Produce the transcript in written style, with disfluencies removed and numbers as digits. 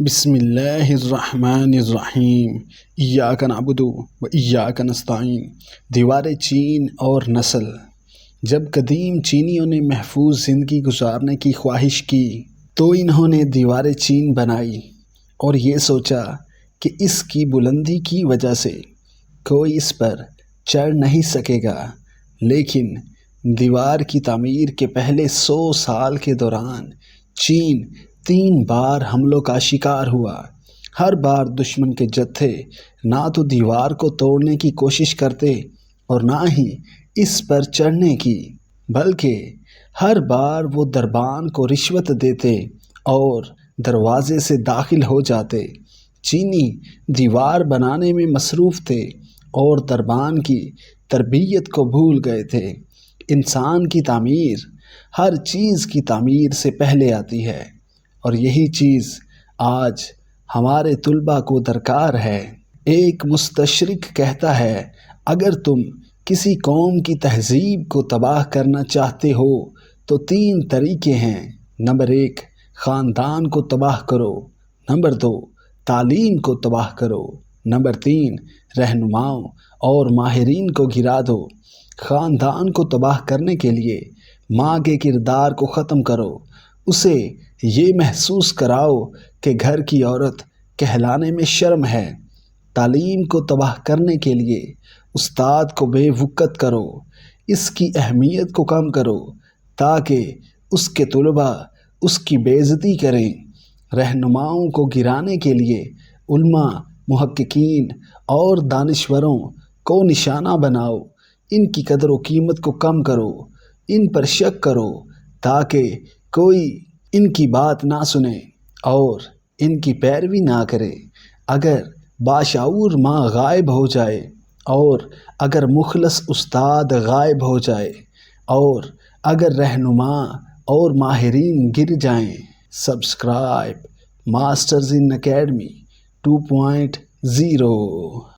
بسم اللہ الرحمن الرحیم ایاک نعبد و ایاک نستعین۔ دیوار چین اور نسل۔ جب قدیم چینیوں نے محفوظ زندگی گزارنے کی خواہش کی تو انہوں نے دیوار چین بنائی اور یہ سوچا کہ اس کی بلندی کی وجہ سے کوئی اس پر چڑھ نہیں سکے گا، لیکن دیوار کی تعمیر کے پہلے 100 سال کے دوران چین 3 بار حملوں کا شکار ہوا۔ ہر بار دشمن کے جتھے نہ تو دیوار کو توڑنے کی کوشش کرتے اور نہ ہی اس پر چڑھنے کی، بلکہ ہر بار وہ دربان کو رشوت دیتے اور دروازے سے داخل ہو جاتے۔ چینی دیوار بنانے میں مصروف تھے اور دربان کی تربیت کو بھول گئے تھے۔ انسان کی تعمیر ہر چیز کی تعمیر سے پہلے آتی ہے، اور یہی چیز آج ہمارے طلباء کو درکار ہے۔ ایک مستشرق کہتا ہے، اگر تم کسی قوم کی تہذیب کو تباہ کرنا چاہتے ہو تو 3 طریقے ہیں۔ نمبر 1، خاندان کو تباہ کرو۔ نمبر 2، تعلیم کو تباہ کرو۔ نمبر 3، رہنماؤں اور ماہرین کو گرا دو۔ خاندان کو تباہ کرنے کے لیے ماں کے کردار کو ختم کرو، اسے یہ محسوس کراؤ کہ گھر کی عورت کہلانے میں شرم ہے۔ تعلیم کو تباہ کرنے کے لیے استاد کو بے وقت کرو، اس کی اہمیت کو کم کرو تاکہ اس کے طلباء اس کی بے عزتی کریں۔ رہنماؤں کو گرانے کے لیے علماء، محققین اور دانشوروں کو نشانہ بناؤ، ان کی قدر و قیمت کو کم کرو، ان پر شک کرو تاکہ کوئی ان کی بات نہ سنے اور ان کی پیروی نہ کرے۔ اگر باشعور ماں غائب ہو جائے اور اگر مخلص استاد غائب ہو جائے اور اگر رہنما اور ماہرین گر جائیں۔ Subscribe masters in academy 2.0۔